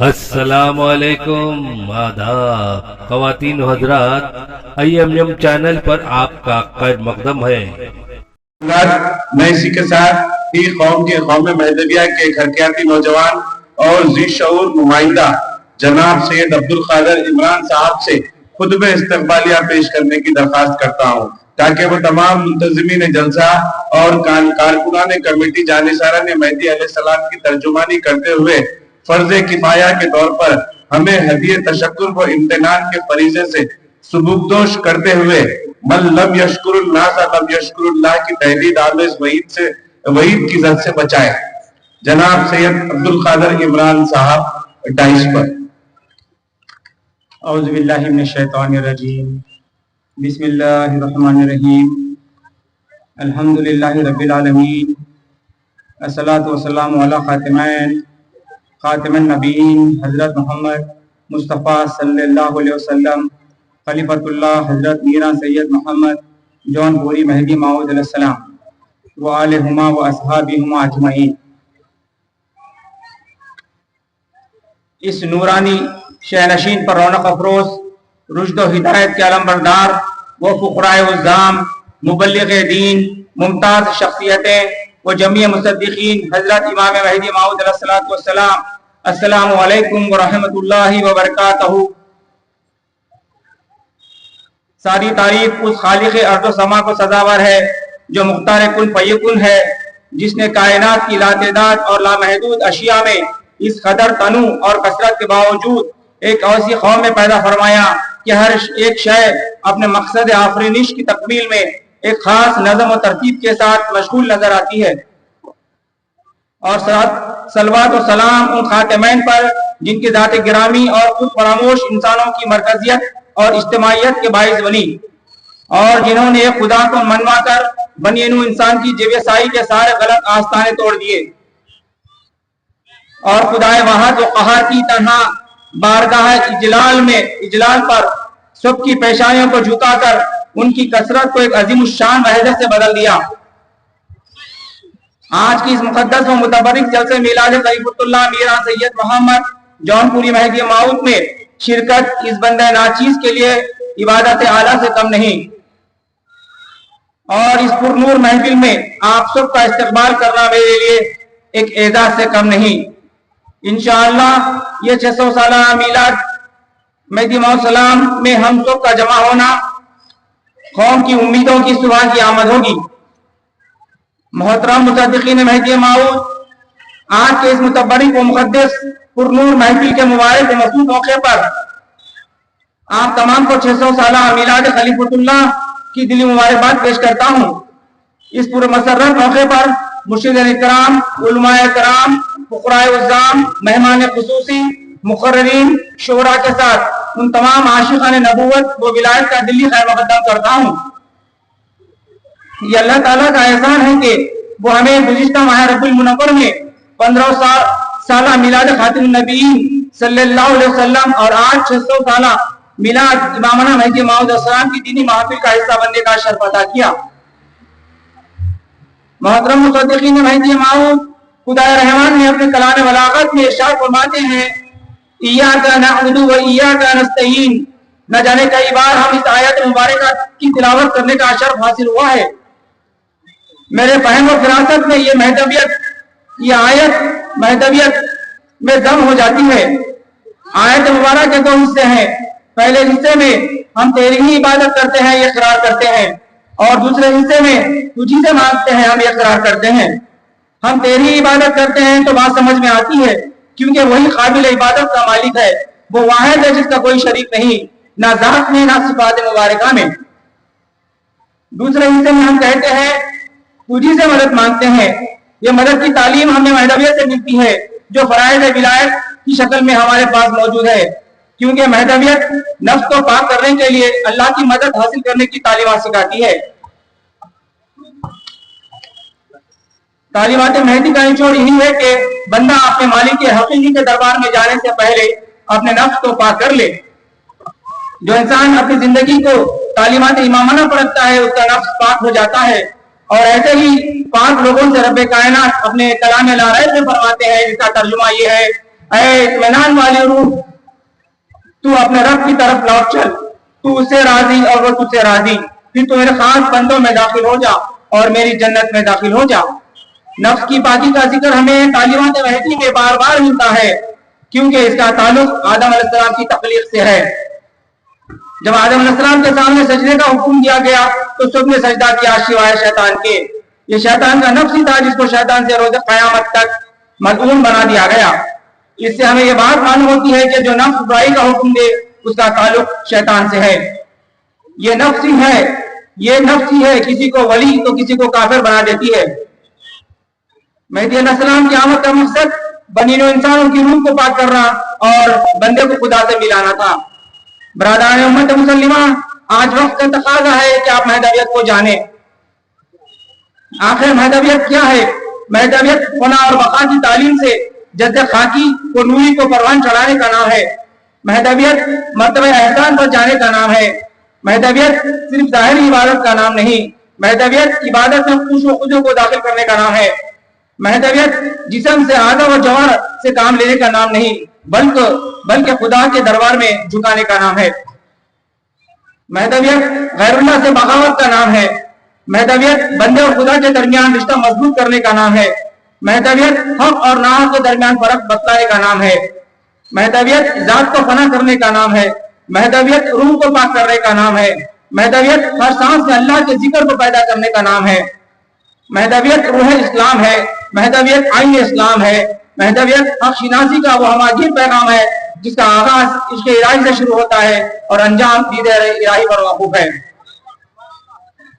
السلام علیکم، آداب خواتین و حضرات، IMM چینل پر آپ کا خیر مقدم ہے۔ میں اسی کے ساتھ ہی قوم مہدویہ کے حرکیاتی نوجوان اور ذی شعور نمائندہ جناب سید عبدالقادر عمران صاحب سے خطبہ استقبالیہ پیش کرنے کی درخواست کرتا ہوں، تاکہ وہ تمام منتظمین جلسہ اور کارکنان کمیٹی جانثاران مہدی علیہ السلام کی ترجمانی کرتے ہوئے فرض کفایہ کے طور پر ہمیں ہدیہ تشکر و امتنان کے فریضے سے سبکدوش کرتے ہوئے من لم یشکر الناس لم یشکر اللہ کی تحدید آمیز وعید کی زد سے بچائے۔ جناب سید عبدالقادر عمران صاحب 28 پر۔ اعوذ باللہ من الشیطان الرجیم، بسم اللہ الرحمن الرحیم، الحمدللہ رب العالمین، الصلاۃ والسلام علی خاتم النبیین حضرت محمد مصطفیٰ صلی اللہ علیہ وسلم، خلیفۃ اللہ حضرت میران سید محمد جون پوری مہدی موعود علیہ السلام وآلہما و اصحابہما اجمعین۔ اس نورانی شہنشین پر رونق افروز، رشد و ہدایت کے علم بردار، وہ فقراء الزام، مبلغ دین، ممتاز شخصیتیں و جمیع مصدقین حضرت امام مہدی موعود علیہ السلام، السلام علیکم ورحمۃ اللہ وبرکاتہ۔ ساری تعریف اس خالق ارض و سما کو سزاور ہے جو مختار کن فیکن ہے، جس نے کائنات کی لاتعداد اور لامحدود اشیاء میں اس قدر تنوع اور کثرت کے باوجود ایک ایسی قوم میں پیدا فرمایا کہ ہر ایک شے اپنے مقصد آفرینش کی تکمیل میں ایک خاص نظم و ترتیب کے ساتھ مشغول نظر آتی ہے۔ اور صلوات و سلام ان خاتمین پر جن کی ذات گرامی اور خود فراموش انسانوں کی مرکزیت اور اجتماعیت کے باعث بنی، اور جنہوں نے خدا کو منوا کر بنی نوع انسان کی جیوے سائی کے سارے غلط آستانے توڑ دیے، اور خدائے واحد و قہار کی تنہا بارگاہ اجلال پر سب کی پیشانیوں کو جھکا کر ان کی کثرت کو ایک عظیم الشان وحدت سے بدل دیا۔ آج کی اس مقدس و متبرک جلسے میلاد خلیفۃ اللہ میران سید محمد جون پوری مہدی موعود میں شرکت اس بندہ ناچیز کے لیے عبادت اعلیٰ سے کم نہیں، اور اس پرنور محفل میں آپ سب کا استقبال کرنا میرے لیے ایک اعزاز سے کم نہیں۔ انشاءاللہ یہ 600 سالہ میلاد مہدی موعود السلام میں ہم سب کا جمع ہونا قوم کی امیدوں کی صبح کی آمد ہوگی۔ محترم مصدقین مہدی موعود، آج کے اس متبرک و مقدس پرنور محفل کے مبارک و مسعود موقع پر آپ تمام کو 600 سالہ میلاد خلیفۃ اللہ کی دلی مبارکباد پیش کرتا ہوں۔ اس پورے مسرت موقع پر مرشدین اکرام، علماء کرام، فقراء الزام، مہمان خصوصی، مقررین، شعراء کے ساتھ ان تمام عاشقان نبوت و ولایت کا دلی خیر مقدم کرتا ہوں۔ یہ اللہ تعالیٰ کا احسان ہے کہ وہ ہمیں گزشتہ ماہ ربیع المنور میں 15 سالہ میلاد خاتم النبیین صلی اللہ علیہ وسلم اور آج 600 سالہ میلاد امامنا مہدی موعود علیہ السلام کی دینی محافل کا حصہ بننے کا شرف عطا کیا۔ محترم مصدقین مہدی موعود، خدا رحمان نے اپنے کلام بلاغت میں ارشاد فرماتے ہیں، ایاک نعبد و ایاک نستعین۔ نہ جانے کئی بار ہم اس آیت مبارکہ کی تلاوت کرنے کا شرف حاصل ہوا ہے۔ میرے فہم و فراست میں یہ آیت مہدویت میں دم ہو جاتی ہے۔ آیت مبارکہ کے 2 حصے ہیں۔ پہلے حصے میں ہم تیری ہی عبادت کرتے ہیں، یہ اقرار کرتے ہیں، اور دوسرے حصے میں تجھی سے مانگتے ہیں، ہم یہ اقرار کرتے ہیں۔ ہم تیری ہی عبادت کرتے ہیں تو بات سمجھ میں آتی ہے، کیونکہ وہی قابل عبادت کا مالک ہے، وہ واحد ہے جس کا کوئی شریک نہیں، نہ ذات میں نہ صفات مبارکہ میں۔ دوسرے حصے میں ہم کہتے ہیں تجھی سے مدد مانگتے ہیں۔ یہ مدد کی تعلیم ہمیں مہدویت سے ملتی ہے، جو فرائض ولایت کی شکل میں ہمارے پاس موجود ہے، کیونکہ مہدویت نفس کو پاک کرنے کے لیے اللہ کی مدد حاصل کرنے کی تعلیمات سکھاتی ہے۔ تعلیمات مہدی کا نچوڑ یہی ہے کہ بندہ اپنے مالک کے حقیقی کے دربار میں جانے سے پہلے اپنے نفس کو پاک کر لے۔ جو انسان اپنی زندگی کو تعلیمات امامانہ پر رکھتا ہے، اس کا نفس پاک ہو جاتا ہے اور ایسے ہی 5 لوگوں سے رب کائنات اپنے کلام لا ریب میں فرماتے ہیں، جس کا ترجمہ یہ ہے: اے اطمینان والی روح، تو اپنے رب کی طرف لوٹ چل، تو اس سے راضی اور وہ تجھ سے راضی، پھر تو میرے خاص بندوں میں داخل ہو جا اور میری جنت میں داخل ہو جا۔ نفس کی پاکی کا ذکر ہمیں تعلیمات مہدی میں بار بار ملتا ہے، کیونکہ اس کا تعلق آدم علیہ السلام کی تخلیق سے ہے۔ جب آدم علیہ السلام کے سامنے سجدے کا حکم دیا گیا تو سب نے سجدہ کیا سوائے شیطان کے۔ یہ شیطان کا نفس ہی تھا جس کو شیطان سے روز قیامت تک ملعون بنا دیا گیا۔ اس سے ہمیں یہ بات معلوم ہوتی ہے کہ جو نفس برائی کا حکم دے اس کا تعلق شیطان سے ہے۔ یہ نفس ہی ہے کسی کو ولی تو کسی کو کافر بنا دیتی ہے۔ مہدی علیہ السلام کی آمد کا مقصد بنی نوع انسانوں کی روح کو پاک کرنا اور بندے کو خدا سے ملانا تھا۔ برادران امت مسلمہ، آج وقت کا تقاضا ہے کہ آپ مہدویت کو جانیں۔ آخر مہدویت کیا ہے؟ مہدویت فنا اور بقا کی تعلیم سے جد خاکی کو نوری کو پروان چڑھانے کا نام ہے۔ مہدویت مرتبہ احسان پر جانے کا نام ہے۔ مہدویت صرف ظاہری عبادت کا نام نہیں، مہدویت عبادت میں خوش و خضوع کو داخل کرنے کا نام ہے۔ مہدویت جسم سے اعضاء و جوہر سے کام لینے کا نام نہیں، بلکہ خدا کے دربار میں جھکانے کا نام ہے۔ مہدویت غیر اللہ سے بغاوت کا نام ہے۔ مہدویت بندے اور خدا کے درمیان رشتہ مضبوط کرنے کا نام ہے۔ مہدویت حق اور ناحق کے درمیان فرق بتلانے کا نام ہے۔ مہدویت ذات کو فنا کرنے کا نام ہے۔ مہدویت روح کو پاک کرنے کا نام ہے۔ مہدویت ہر سانس سے اللہ کے ذکر کو پیدا کرنے کا نام ہے۔ مہدویت روح اسلام ہے۔ مہدویت آئین اسلام ہے۔ مہدویت حق شناسی کا وہ ہماگیر پیغام ہے جس کا آغاز عشق الہی سے شروع ہوتا ہے اور انجام دید الہی پر موقوف ہے۔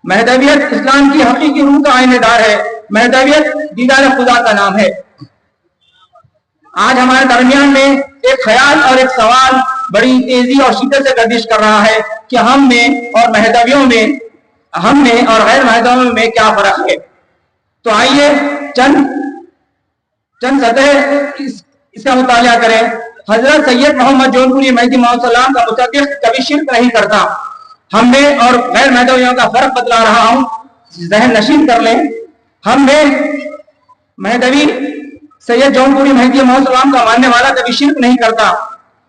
مہدویت اسلام کی حقیقی روح کا آئینہ دار ہے۔ مہدویت دیدار خدا کا نام ہے۔ آج ہمارے درمیان میں ایک خیال اور ایک سوال بڑی تیزی اور شدت سے گردش کر رہا ہے کہ ہم میں اور غیر مہدویوں میں کیا فرق ہے۔ تو آئیے چند سطح اس کا مطالعہ کریں۔ حضرت سید محمد جونپوری مہدی محمد السلام کا متعلق کبھی شرک نہیں کرتا۔ ہم میں اور غیر مہدویوں کا فرق بتلا رہا ہوں، ذہن نشین کر لیں۔ ہم میں مہدوی سید جونپوری مہدی محمد السلام کا ماننے والا کبھی شرک نہیں کرتا۔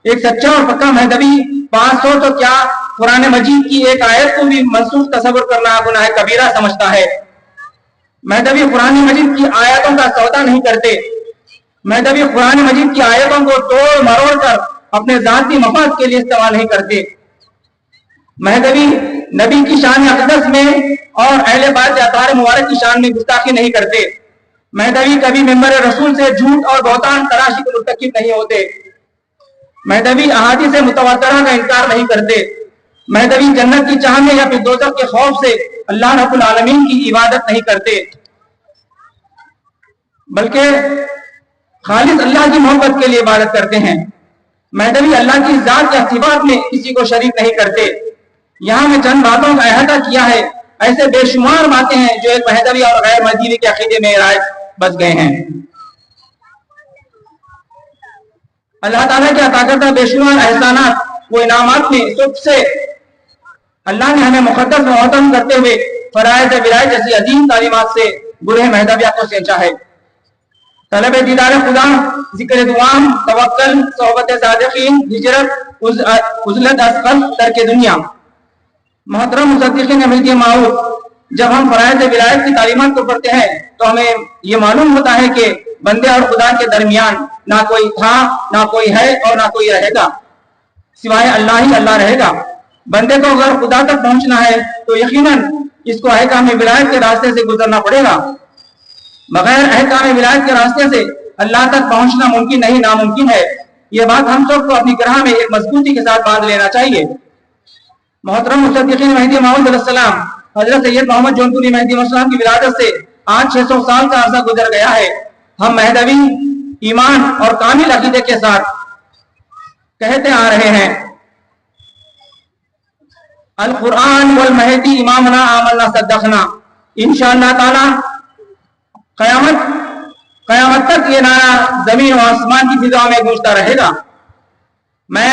ایک سچا اور پکا مہدوی 500 تو کیا قرآن مجید کی ایک آیت کو بھی منسوخ تصور کرنا گناہ کبیرہ سمجھتا ہے۔ مہدوی قرآن مجید کی آیتوں کا سودا نہیں کرتے۔ مہدوی قرآن مجید کی آیتوں کو توڑ مروڑ کر اپنے ذاتی مفاد کے لیے استعمال نہیں کرتے۔ مہدوی نبی کی شان اقدس میں اور اہل بیت اطہار مبارک کی شان میں گستاخی نہیں کرتے۔ مہدوی کبھی ممبر رسول سے جھوٹ اور بہتان تراشی کے مرتکب نہیں ہوتے۔ مہدوی احادیث متواترہ کا انکار نہیں کرتے۔ مہدوی جنت کی چاہ میں یا پھر دوزخ کے خوف سے اللہ رب العالمین کی عبادت نہیں کرتے، بلکہ خالص اللہ کی محبت کے لیے عبادت کرتے ہیں۔ مہدوی اللہ کی ذات یا صفات میں کسی کو شریک نہیں کرتے۔ یہاں میں چند باتوں کا احاطہ کیا ہے، ایسے بے شمار باتیں ہیں جو ایک مہدوی اور غیر مہدوی کے عقیدے میں رائج بس گئے ہیں۔ اللہ تعالیٰ کے عطا کردہ بے شمار احسانات و انعامات میں سب سے اللہ نے ہمیں مقدس و محترم کرتے ہوئے فرائض ولایت جیسی عظیم تعلیمات سے برے مہدویات کو سینچا ہے۔ طلب دیدار خدا، ذکر دوام، توکل، صحبت صادقین، ہجرت، عزلت اثقل، ترک دنیا۔ محترم مصدقین مہدی موعود، جب ہم فرائض ولایت کی تعلیمات کو پڑھتے ہیں تو ہمیں یہ معلوم ہوتا ہے کہ بندے اور خدا کے درمیان نہ کوئی تھا، نہ کوئی ہے اور نہ کوئی رہے گا، سوائے اللہ ہی اللہ رہے گا۔ بندے کو اگر خدا تک پہنچنا ہے تو یقیناً اس کو احکام ولایت کے راستے سے گزرنا پڑے گا۔ بغیر احکام ولایت کے راستے سے اللہ تک پہنچنا ممکن نہیں، ناممکن ہے۔ یہ بات ہم سب کو اپنی گرہ میں ایک مضبوطی کے ساتھ باندھ لینا چاہیے۔ محترم مصدقین مہدی موعود علیہ السلام، حضرت سید محمد جونپوری مہدی علیہ السلام کی ولادت سے آج 600 سال کا عرصہ گزر گیا ہے۔ ہم مہدوی ایمان اور کامل عقیدے کے ساتھ کہتے آ رہے ہیں، القرآن والمہدی امامنا آمنا صدقنا۔ انشاءاللہ تعالی قیامت تک یہ نعرہ زمین و آسمان کی فضا میں گونجتا رہے گا۔ میں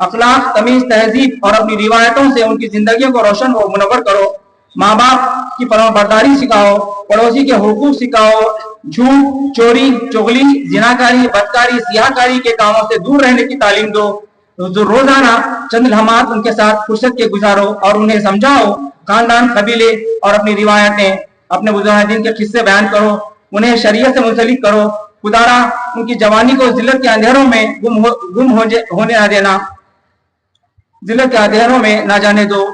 اخلاق، تمیز، تہذیب اور اپنی روایتوں سے ان کی زندگیوں کو روشن و منور کرو۔ ماں باپ کی فرما برداری سکھاؤ، پڑوسی کے حقوق سکھاؤ، جھوٹ، چوری، چغلی، زناکاری، بدکاری، سیاہکاری کے کاموں سے دور رہنے کی تعلیم دو۔ روزانہ چند لمحات ان کے ساتھ فرصت کے گزارو اور انہیں سمجھاؤ۔ خاندان، قبیلے اور اپنی روایتیں، اپنے بزرگ دین کے قصے بیان کرو، انہیں شریعت سے منسلک کرو۔ خدارا ان کی جوانی کو ذلت کے اندھیروں میں ہونے نہ دینا، ذلت کے اندھیروں میں نہ جانے دو۔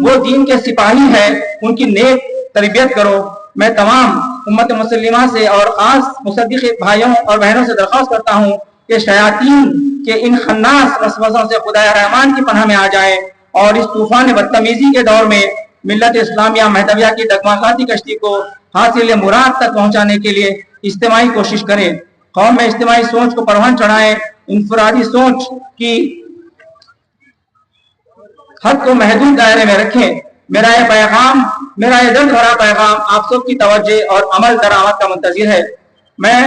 وہ دین کے سپاہی ہے، ان کی نیک تربیت کرو۔ میں تمام امت مسلمہ سے اور خاص مصدق بھائیوں اور بہنوں سے درخواست کرتا ہوں کہ شیاطین کے ان خناس وسوسوں سے خدائے رحمان کی پناہ میں آ جائیں اور اس طوفان بدتمیزی کے دور میں ملت اسلامیہ مہدویہ کی ڈگمگاتی کشتی کو حاصل مراد تک پہنچانے کے لیے اجتماعی کوشش کریں۔ قوم میں اجتماعی سوچ کو پروان چڑھائیں، انفرادی سوچ کی حد کو محدود دائرے میں رکھیں۔ میرا یہ درد بھرا پیغام آپ سب کی توجہ اور عمل درآمد کا منتظر ہے۔ میں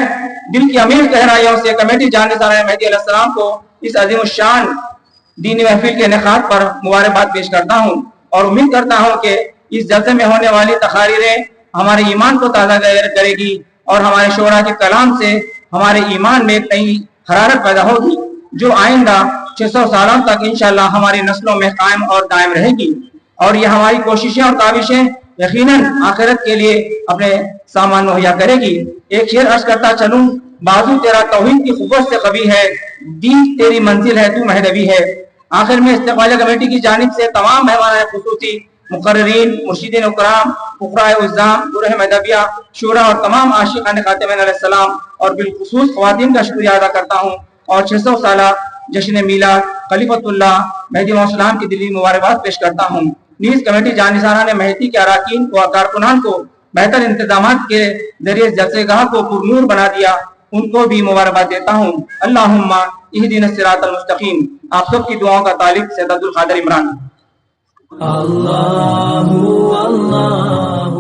دل کی امیر گہرائیوں سے کمیٹی جانشین مہدی علیہ السلام کو اس عظیم الشان دینی محفل کے انعقاد پر مبارکباد پیش کرتا ہوں اور امید کرتا ہوں کہ اس جلسے میں ہونے والی تقاریریں ہمارے ایمان کو تازہ کرے گی اور ہمارے شعراء کے کلام سے ہمارے ایمان میں ایک نئی حرارت پیدا ہوگی جو آئندہ 600 سالوں تک انشاءاللہ ہماری نسلوں میں قائم اور دائم رہے گی، اور یہ ہماری کوششیں اور کاوشیں یقیناً آخرت کے لیے اپنے سامان مہیا کرے گی۔ ایک شعر عرض کرتا چلوں، بازو تیرا توحید کی قوت سے قوی ہے، دین تیری منزل ہے تو مہدوی ہے۔ آخر میں استقبالیہ کمیٹی کی جانب سے تمام مہمان خصوصی، مقررین، مرشدین اکرام، فقراء عظام، گروہ مہدویہ، شورا اور تمام عاشقان خاتم علیہ السلام اور بالخصوص خواتین کا شکریہ ادا کرتا ہوں اور 600 سالہ جشن میلاد خلیفۃ اللہ مہدی علیہ السلام کی دلی مبارکباد پیش کرتا ہوں۔ نیز کمیٹی جانشینان مہدی کے اراکین و کارکنان کو بہتر انتظامات کے ذریعے جلسے گاہ کو پرنور بنا دیا، ان کو بھی مبارکباد دیتا ہوں۔ اللہم اہدنا الصراط المستقیم۔ آپ سب کی دعاؤں کا طالب سید عبد القادر عمران۔ اللہ اللہ